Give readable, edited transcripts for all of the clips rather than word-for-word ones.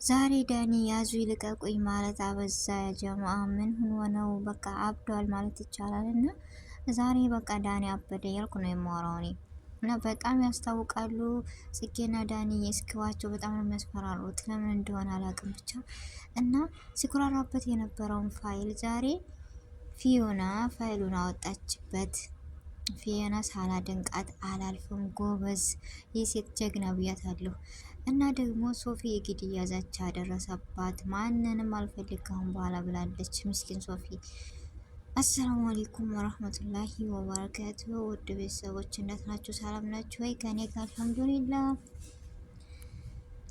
ዛሬ ዳኒ ያዙ ይልቀቁኝ ማለት አበዛ። ጀማ ምን ሆኖ ነው? በቃ አብዷል ማለት ይቻላል። እና ዛሬ በቃ ዳኒ አበደ ያልኩ ነው የማወራው እኔ እና በጣም ያስታውቃሉ። ጽጌና ዳኒ እስክባቸው በጣም ነው የሚያስፈራሩት። ለምን እንደሆነ አላውቅም ብቻ እና ሲኮራራበት የነበረውን ፋይል ዛሬ ፊዮና ፋይሉን አወጣችበት። ፊዮና ሳላደንቃት አላልፍም። ጎበዝ የሴት ጀግና ብያታለሁ። እና ደግሞ ሶፊ የግድያ ዛቻ ደረሰባት። ማንንም አልፈልግ ካሁን በኋላ ብላለች። ምስኪን ሶፊ። አሰላሙ አለይኩም ወራህመቱላሂ ወበረካቱ። ውድ ቤተሰቦች እንዴት ናችሁ? ሰላም ናችሁ ወይ? ከኔ ጋር አልሐምዱሊላህ።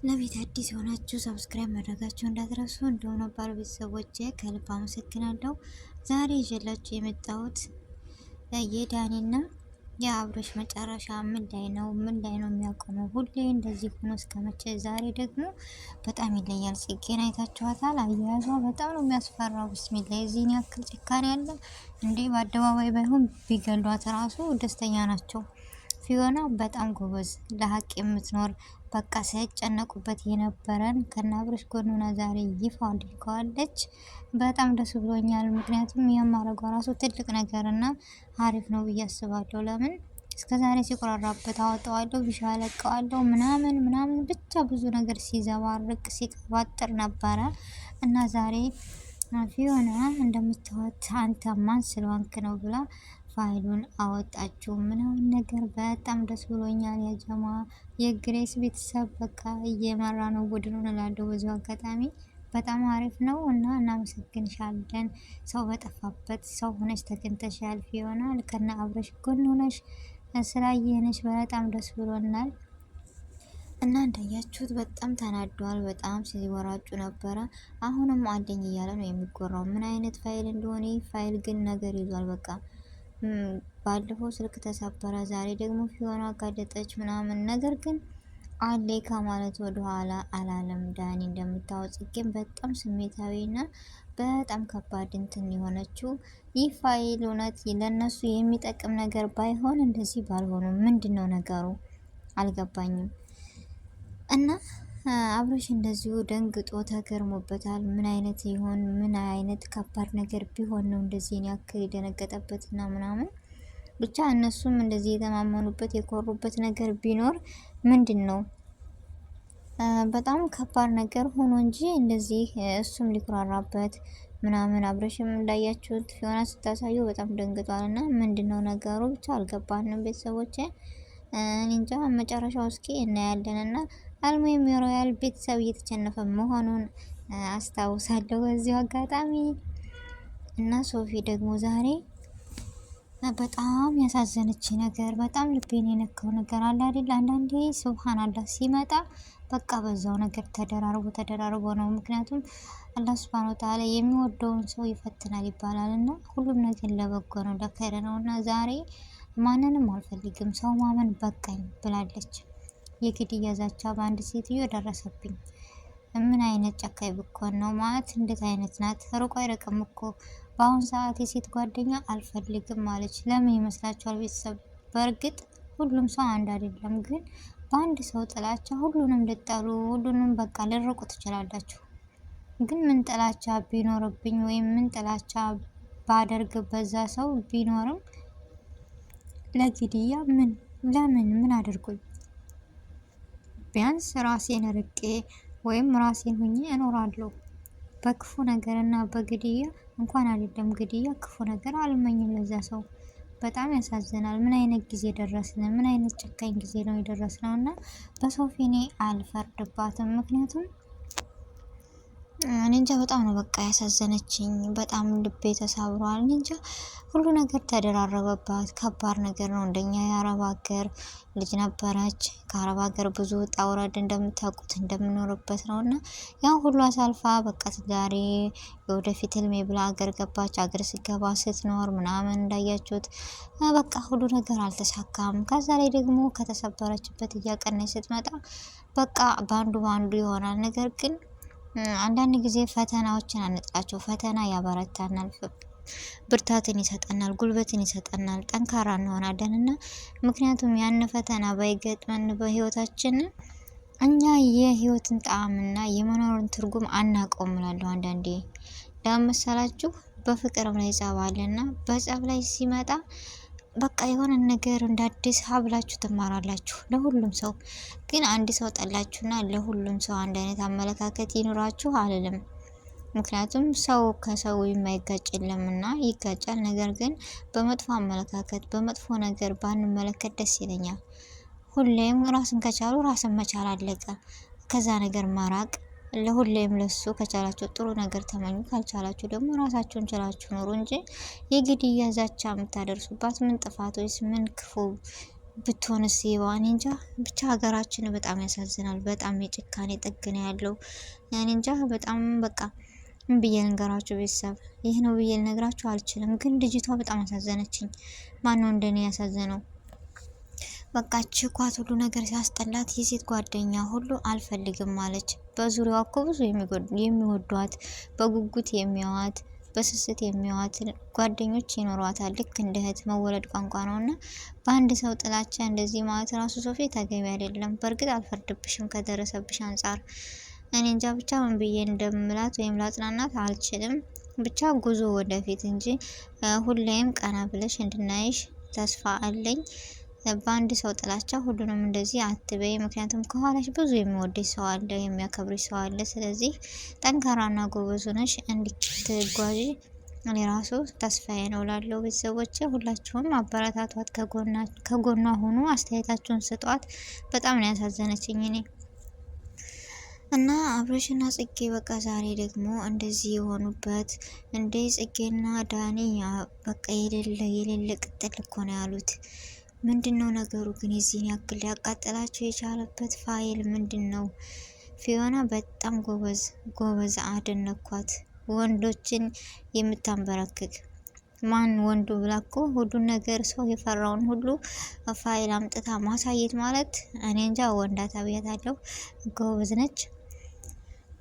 ለቤት አዲስ የሆናችሁ ሰብስክራይብ ማድረጋችሁ እንዳትረሱ። እንደሆነ ነባር ቤተሰቦቼ ከልብ አመሰግናለሁ። ዛሬ ይዤላችሁ የመጣሁት የዳኒና የአብርሽ መጨረሻ ምን ላይ ነው? ምን ላይ ነው የሚያቆመው? ሁሌ እንደዚህ ሆኖ እስከመቼ? ዛሬ ደግሞ በጣም ይለያል። ጽጌን አይታችኋታል? አያያዟ በጣም ነው የሚያስፈራው። ብስሚላ የዚህን ያክል ጭካኔ ያለ እንዴ! በአደባባይ ባይሆን ቢገሏት ራሱ ደስተኛ ናቸው። ፊዮና በጣም ጎበዝ፣ ለሀቅ የምትኖር በቃ ሳይጨነቁበት የነበረን ከናብርሽ ጎኑና ዛሬ ይፋ አድርገዋለች። በጣም ደስ ብሎኛል። ምክንያቱም የማረጓ ራሱ ትልቅ ነገርና አሪፍ ነው ብዬ አስባለሁ። ለምን እስከ ዛሬ ሲቆራራበት አወጣዋለሁ ቢሻ ለቀዋለሁ ምናምን ብቻ ብዙ ነገር ሲዘባርቅ ሲቀባጥር ነበረ እና ዛሬ ፊዮና እንደምታወት አንተ ማን ስለሆንክ ነው ብላ ፋይሉን አወጣችሁ ምናምን ነገር በጣም ደስ ብሎኛል። የጀማ የግሬስ ቤተሰብ በቃ እየመራ ነው ቡድኑን እላለሁ። በዚሁ አጋጣሚ በጣም አሪፍ ነው እና እናመሰግንሻለን። ሰው በጠፋበት ሰው ሆነሽ ተገኝተሻል ፊዮና። ልከና አብረሽ ጎን ሆነሽ ስላየነሽ በጣም ደስ ብሎናል። እና እንዳያችሁት በጣም ተናዷል። በጣም ሲወራጩ ነበረ። አሁንም አለኝ እያለ ነው የሚጎራው። ምን አይነት ፋይል እንደሆነ ፋይል ግን ነገር ይዟል። በቃ ባለፈው ስልክ ተሰበረ፣ ዛሬ ደግሞ ፊዮና አጋለጠች ምናምን። ነገር ግን አሌ ከማለት ወደ ኋላ አላለም ዳኒ። እንደምታወጽ ግን በጣም ስሜታዊና በጣም ከባድ እንትን የሆነችው ይህ ፋይል እውነት ለነሱ የሚጠቅም ነገር ባይሆን እንደዚህ ባልሆኑ ምንድን ነው ነገሩ? አልገባኝም። እና አብርሽ እንደዚሁ ደንግጦ ተገርሞበታል። ምን አይነት ይሆን? ምን አይነት ከባድ ነገር ቢሆን ነው እንደዚህ ያክል የደነገጠበትና ምናምን ብቻ እነሱም እንደዚህ የተማመኑበት የኮሩበት ነገር ቢኖር ምንድን ነው በጣም ከባድ ነገር ሆኖ እንጂ እንደዚህ እሱም ሊኮራራበት ምናምን። አብርሽም እንዳያችሁት ፊዮና ስታሳዩ በጣም ደንግጧል። እና ምንድነው ነገሩ? ብቻ አልገባንም ቤተሰቦቼ። እንጃ መጨረሻው እስኪ እናያለን። እና አልሙሂም የሮያል ቤተሰብ እየተቸነፈ መሆኑን አስታውሳለሁ በዚሁ አጋጣሚ። እና ሶፊ ደግሞ ዛሬ በጣም ያሳዘነች ነገር፣ በጣም ልቤን የነካው ነገር አለ አይደል? አንዳንዴ ሱብሃንአላህ ሲመጣ በቃ በዛው ነገር ተደራርቦ ነው። ምክንያቱም አላህ ሱብሃነሁ ወተዓላ የሚወደውን ሰው ይፈትናል ይባላል እና ሁሉም ነገር ለበጎ ነው ለኸይር ነው። እና ዛሬ ማንንም አልፈልግም ሰው ማመን በቃኝ ብላለች። የግድያ ዛቻ በአንድ ሴትዮ ደረሰብኝ። ምን አይነት ጨካኝ ብኮን ነው ማለት? እንዴት አይነት ናት? ሩቅ አይርቅም እኮ በአሁን ሰዓት የሴት ጓደኛ አልፈልግም ማለች። ለምን ይመስላችኋል ቤተሰብ? በእርግጥ ሁሉም ሰው አንድ አይደለም፣ ግን በአንድ ሰው ጥላቻ ሁሉንም ልጠሉ፣ ሁሉንም በቃ ልርቁ ትችላላችሁ። ግን ምን ጥላቻ ቢኖርብኝ ወይም ምን ጥላቻ ባደርግ በዛ ሰው ቢኖርም ለግድያ ለምን አድርጉኝ? ቢያንስ ራሴን ርቄ ወይም ራሴን ሁኜ እኖራለሁ። በክፉ ነገር እና በግድያ እንኳን አይደለም ግድያ ክፉ ነገር አልመኝም ለዛ ሰው። በጣም ያሳዝናል። ምን አይነት ጊዜ ደረስን? ምን አይነት ጨካኝ ጊዜ ነው የደረስነው? እና በሶፊ እኔ አልፈርድባትም። ምክንያቱም እኔ እንጃ በጣም ነው በቃ ያሳዘነችኝ። በጣም ልቤ ተሰብሯል። እኔ እንጃ ሁሉ ነገር ተደራረበባት። ከባድ ነገር ነው። እንደኛ የአረብ ሀገር ልጅ ነበረች። ከአረብ ሀገር ብዙ ውጣ ውረድ እንደምታውቁት እንደምኖርበት ነው እና ያን ሁሉ አሳልፋ በቃ ዛሬ የወደፊት ህልሜ ብላ ሀገር ገባች። ሀገር ሲገባ ስትኖር ምናምን እንዳያችሁት በቃ ሁሉ ነገር አልተሳካም። ከዛ ላይ ደግሞ ከተሰበረችበት እያቀነች ስትመጣ በቃ ባንዱ ይሆናል። ነገር ግን አንዳንድ ጊዜ ፈተናዎችን አንጥላቸው። ፈተና ያበረታናል፣ ብርታትን ይሰጠናል፣ ጉልበትን ይሰጠናል፣ ጠንካራ እንሆናለን። እና ምክንያቱም ያን ፈተና ባይገጥመን በህይወታችን እኛ የህይወትን ጣዕምና የመኖርን ትርጉም አናውቀውም እላለሁ አንዳንዴ። ለመሰላችሁ በፍቅርም ላይ ጸብ አለና በጸብ ላይ ሲመጣ በቃ የሆነ ነገር እንደ አዲስ ሀብላችሁ ትማራላችሁ። ለሁሉም ሰው ግን አንድ ሰው ጠላችሁና ለሁሉም ሰው አንድ አይነት አመለካከት ይኖራችሁ አልልም። ምክንያቱም ሰው ከሰው የማይጋጭ የለምና ይጋጫል። ነገር ግን በመጥፎ አመለካከት በመጥፎ ነገር ባንመለከት ደስ ይለኛል። ሁሌም ራስን ከቻሉ ራስን መቻል አለቀ። ከዛ ነገር ማራቅ። ለሁሌም ለሱ ከቻላችሁ ጥሩ ነገር ተመኙ፣ ካልቻላችሁ ደግሞ ራሳችሁን ችላችሁ ኑሩ እንጂ የግድያ ዛቻ የምታደርሱባት ምን ጥፋት ወይስ ምን ክፉ ብትሆንስ ይባን እንጃ። ብቻ ሀገራችን በጣም ያሳዝናል። በጣም የጭካኔ ጥግ ነው ያለው። ያኔ እንጃ በጣም በቃ ምን ብዬ ልንገራችሁ ቤተሰብ፣ ይህ ነው ብዬ ልነግራችሁ አልችልም። ግን ልጅቷ በጣም አሳዘነችኝ። ማን ነው እንደኔ ያሳዘነው? በቃ ችኳት ሁሉ ነገር ሲያስጠላት የሴት ጓደኛ ሁሉ አልፈልግም ማለች። በዙሪያዋ እኮ ብዙ የሚወዷት በጉጉት የሚያዋት በስስት የሚያዋት ጓደኞች ይኖሯታል። ልክ እንደ እህት መወለድ ቋንቋ ነውና በአንድ ሰው ጥላቻ እንደዚህ ማለት ራሱ ሶፊ ተገቢ አይደለም። በእርግጥ አልፈርድብሽም ከደረሰብሽ አንጻር። እኔ እንጃ ብቻ ምን ብዬ እንደምላት ወይም ላጽናናት አልችልም። ብቻ ጉዞ ወደፊት እንጂ ሁሌም ቀና ብለሽ እንድናይሽ ተስፋ አለኝ። በአንድ ሰው ጥላቻ ሁሉንም እንደዚህ አትበይ። ምክንያቱም ከኋላሽ ብዙ የሚወደሽ ሰው አለ፣ የሚያከብርሽ ሰው አለ። ስለዚህ ጠንካራና ጎበዝ ሆነሽ እንድትጓዢ እኔ ራሱ ተስፋዬ ነው ላለው ቤተሰቦቼ፣ ሁላችሁም አበረታቷት፣ ከጎኗ ሆኑ፣ አስተያየታችሁን ስጧት። በጣም ነው ያሳዘነችኝ እኔ እና አብርሽና ጽጌ በቃ ዛሬ ደግሞ እንደዚህ የሆኑበት እንደ ጽጌና ዳኒ በቃ የሌለ ቅጥል እኮ ነው ያሉት። ምንድነው ነገሩ ግን? የዚህን ያክል ሊያቃጥላቸው የቻለበት ፋይል ምንድነው? ፊዮና በጣም ጎበዝ አደነኳት። ወንዶችን የምታንበረክክ ማን ወንዱ ብላኮ ሁሉን ነገር ሰው የፈራውን ሁሉ ፋይል አምጥታ ማሳየት ማለት እኔ እንጃ። ወንዳታ ብያታለሁ። ጎበዝ ነች።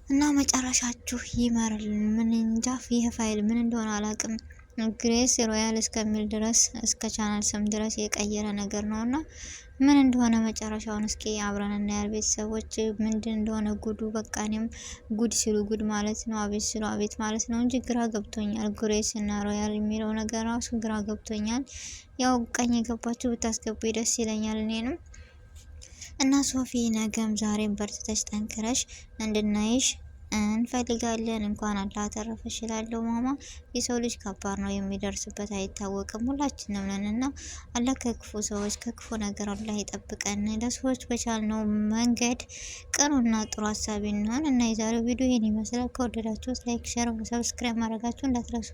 እና መጨረሻችሁ ይመርልን። ምን እንጃ ይህ ፋይል ምን እንደሆነ አላውቅም። ግሬስ ሮያል እስከሚል ድረስ እስከ ቻናል ስም ድረስ የቀየረ ነገር ነው እና ምን እንደሆነ መጨረሻውን እስኪ አብረን እናያል። ቤተሰቦች ምንድን እንደሆነ ጉዱ በቃ እኔም ጉድ ሲሉ ጉድ ማለት ነው፣ አቤት ሲሉ አቤት ማለት ነው እንጂ ግራ ገብቶኛል። ግሬስ እና ሮያል የሚለው ነገር ራሱ ግራ ገብቶኛል። ያው ቀኝ የገባችሁ ብታስገቡ ደስ ይለኛል እኔንም። እና ሶፊ ነገም ዛሬም በርትተሽ ጠንክረሽ እንድናይሽ እንፈልጋለን። እንኳን አላህ ተረፈሽ እላለሁ ማማ። የሰው ልጅ ከባድ ነው፣ የሚደርስበት አይታወቅም። ሁላችንም ነን እና አላህ ከክፉ ሰዎች ከክፉ ነገር አላህ ይጠብቀን። ለሰዎች በቻልነው መንገድ ቅኑና ጥሩ ሀሳቢ እንሆን እና የዛሬው ቪዲዮ ይህን ይመስላል። ከወደዳችሁት ላይክ፣ ሼር፣ ሰብስክራይብ ማድረጋችሁ እንዳትረሱ።